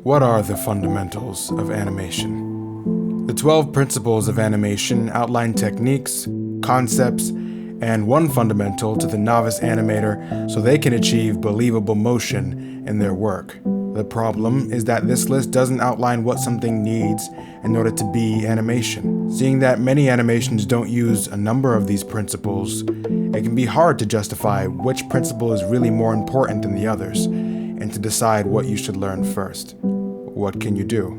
What are the fundamentals of animation? The 12 principles of animation outline techniques, concepts, and one fundamental to the novice animator so they can achieve believable motion in their work. The problem is that this list doesn't outline what something needs in order to be animation. Seeing that many animations don't use a number of these principles, it can be hard to justify which principle is really more important than the others, and to decide what you should learn first. What can you do?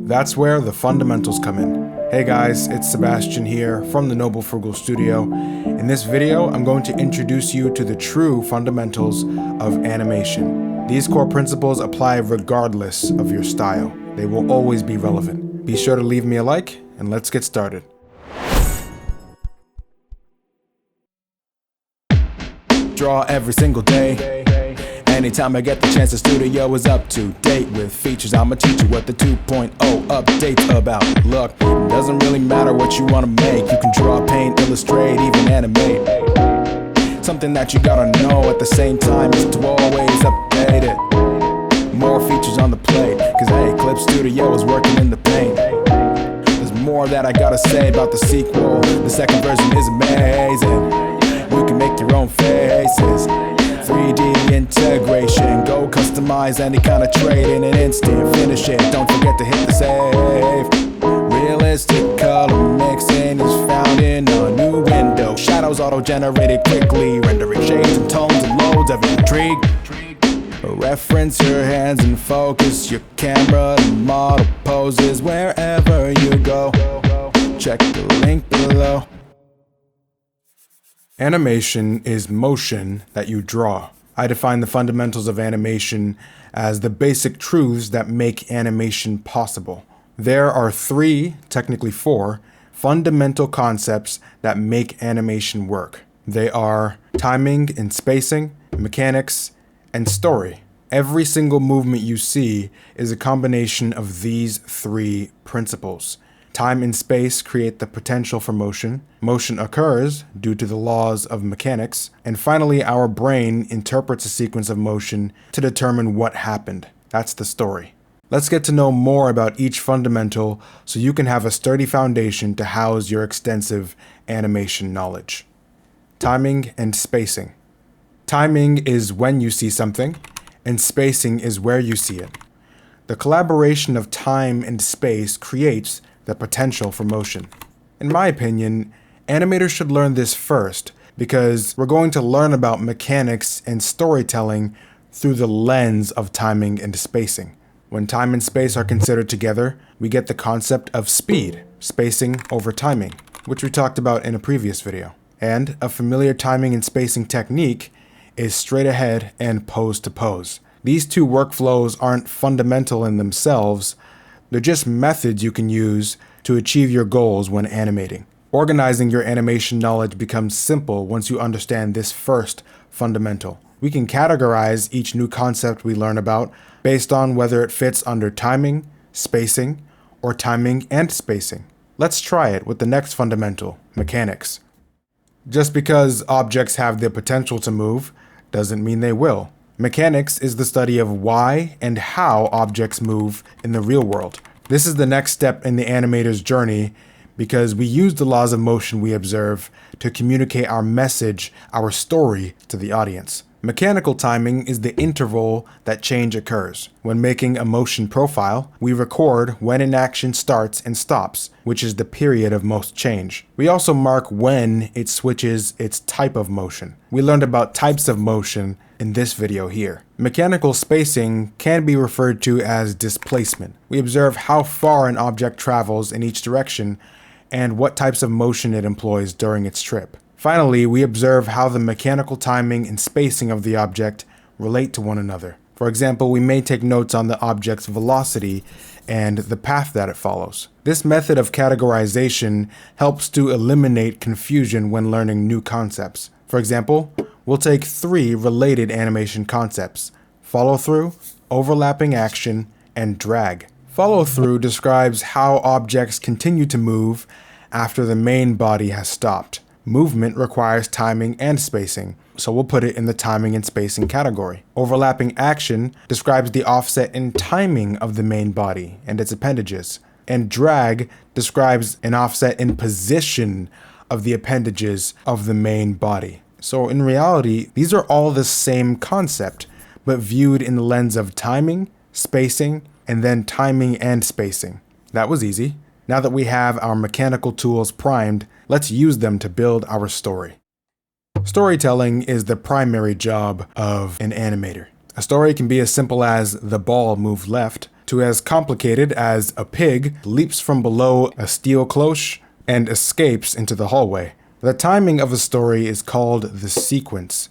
That's where the fundamentals come in. Hey guys, it's Sebastian here from the Noble Frugal Studio. In this video, I'm going to introduce you to the true fundamentals of animation. These core principles apply regardless of your style. They will always be relevant. Be sure to leave me a like, and let's get started. Draw every single day. Anytime I get the chance, the studio is up to date with features. I'ma teach you what the 2.0 update's about. Look, it doesn't really matter what you wanna make. You can draw, paint, illustrate, even animate. Something that you gotta know at the same time is to always update it. More features on the plate, cause hey, Clip Studio is working in the paint. There's more that I gotta say about the sequel. The second version is amazing. You can make your own faces. 3D integration, go customize any kind of trade in an instant, finish it, don't forget to hit the save. Realistic color mixing is found in a new window. Shadows auto-generated quickly, rendering shades and tones and loads of intrigue. Reference your hands and focus your camera to model poses wherever you go. Check the link below. Animation is motion that you draw. I define the fundamentals of animation as the basic truths that make animation possible. There are three, technically four, fundamental concepts that make animation work. They are timing and spacing, mechanics, and story. Every single movement you see is a combination of these three principles. Time and space create the potential for motion. Motion occurs due to the laws of mechanics. And finally, our brain interprets a sequence of motion to determine what happened. That's the story. Let's get to know more about each fundamental so you can have a sturdy foundation to house your extensive animation knowledge. Timing and spacing. Timing is when you see something, and spacing is where you see it. The collaboration of time and space creates the potential for motion. In my opinion, animators should learn this first because we're going to learn about mechanics and storytelling through the lens of timing and spacing. When time and space are considered together, we get the concept of speed, spacing over timing, which we talked about in a previous video. And a familiar timing and spacing technique is straight ahead and pose to pose. These two workflows aren't fundamental in themselves. They're just methods you can use to achieve your goals when animating. Organizing your animation knowledge becomes simple once you understand this first fundamental. We can categorize each new concept we learn about based on whether it fits under timing, spacing, or timing and spacing. Let's try it with the next fundamental, mechanics. Just because objects have the potential to move doesn't mean they will. Mechanics is the study of why and how objects move in the real world. This is the next step in the animator's journey because we use the laws of motion we observe to communicate our message, our story to the audience. Mechanical timing is the interval that change occurs. When making a motion profile, we record when an action starts and stops, which is the period of most change. We also mark when it switches its type of motion. We learned about types of motion in this video here. Mechanical spacing can be referred to as displacement. We observe how far an object travels in each direction and what types of motion it employs during its trip. Finally, we observe how the mechanical timing and spacing of the object relate to one another. For example, we may take notes on the object's velocity and the path that it follows. This method of categorization helps to eliminate confusion when learning new concepts. For example, we'll take three related animation concepts: follow-through, overlapping action, and drag. Follow-through describes how objects continue to move after the main body has stopped. Movement requires timing and spacing, so we'll put it in the timing and spacing category. Overlapping action describes the offset in timing of the main body and its appendages. And drag describes an offset in position of the appendages of the main body. So in reality, these are all the same concept, but viewed in the lens of timing, spacing, and then timing and spacing. That was easy. Now that we have our mechanical tools primed, let's use them to build our story. Storytelling is the primary job of an animator. A story can be as simple as the ball moved left, to as complicated as a pig leaps from below a steel cloche and escapes into the hallway. The timing of a story is called the sequence.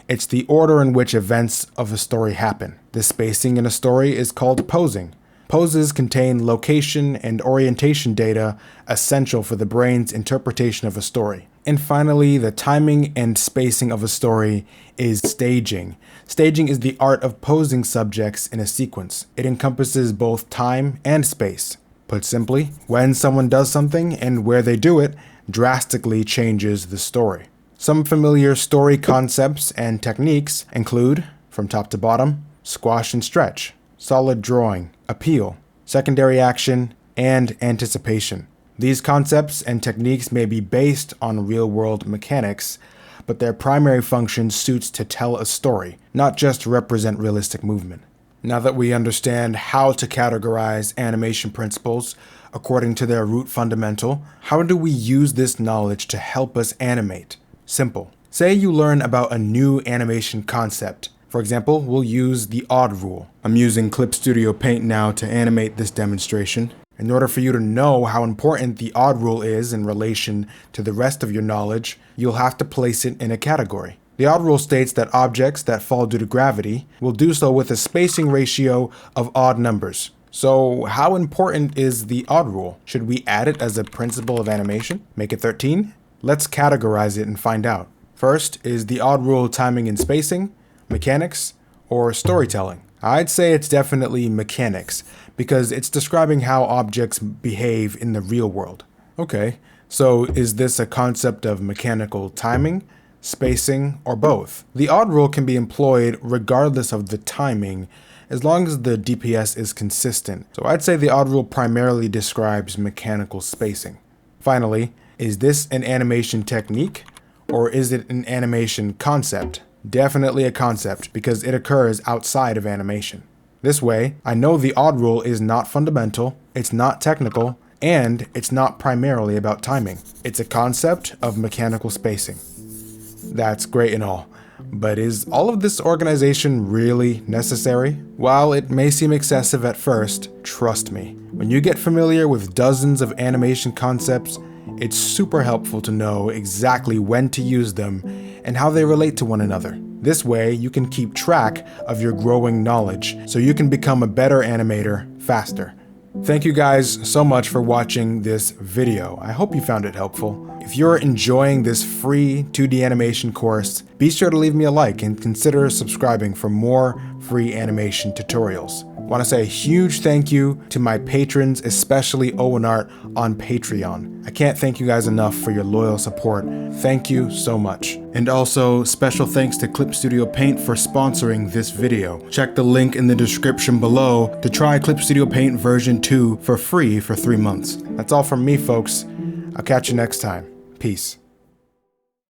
It's the order in which events of a story happen. The spacing in a story is called posing. Poses contain location and orientation data essential for the brain's interpretation of a story. And finally, the timing and spacing of a story is staging. Staging is the art of posing subjects in a sequence. It encompasses both time and space. Put simply, when someone does something and where they do it drastically changes the story. Some familiar story concepts and techniques include, from top to bottom, squash and stretch, solid drawing, appeal, secondary action, and anticipation. These concepts and techniques may be based on real-world mechanics, but their primary function suits to tell a story, not just represent realistic movement. Now that we understand how to categorize animation principles according to their root fundamental, how do we use this knowledge to help us animate? Simple. Say you learn about a new animation concept. For example, we'll use the odd rule. I'm using Clip Studio Paint now to animate this demonstration. In order for you to know how important the odd rule is in relation to the rest of your knowledge, you'll have to place it in a category. The odd rule states that objects that fall due to gravity will do so with a spacing ratio of odd numbers. So how important is the odd rule? Should we add it as a principle of animation? Make it 13? Let's categorize it and find out. First, is the odd rule timing and spacing, mechanics, or storytelling? I'd say it's definitely mechanics, because it's describing how objects behave in the real world. Okay, so is this a concept of mechanical timing, spacing, or both? The odd rule can be employed regardless of the timing, as long as the DPS is consistent. So I'd say the odd rule primarily describes mechanical spacing. Finally, is this an animation technique, or is it an animation concept? Definitely a concept, because it occurs outside of animation. This way, I know the odd rule is not fundamental, it's not technical, and it's not primarily about timing. It's a concept of mechanical spacing. That's great and all, but is all of this organization really necessary? While it may seem excessive at first, trust me, when you get familiar with dozens of animation concepts, it's super helpful to know exactly when to use them and how they relate to one another. This way, you can keep track of your growing knowledge so you can become a better animator faster. Thank you guys so much for watching this video. I hope you found it helpful. If you're enjoying this free 2D animation course, be sure to leave me a like and consider subscribing for more free animation tutorials. I want to say a huge thank you to my patrons, especially Owen Art on Patreon. I can't thank you guys enough for your loyal support. Thank you so much. And also, special thanks to Clip Studio Paint for sponsoring this video. Check the link in the description below to try Clip Studio Paint version 2 for free for 3 months. That's all from me, folks. I'll catch you next time. Peace.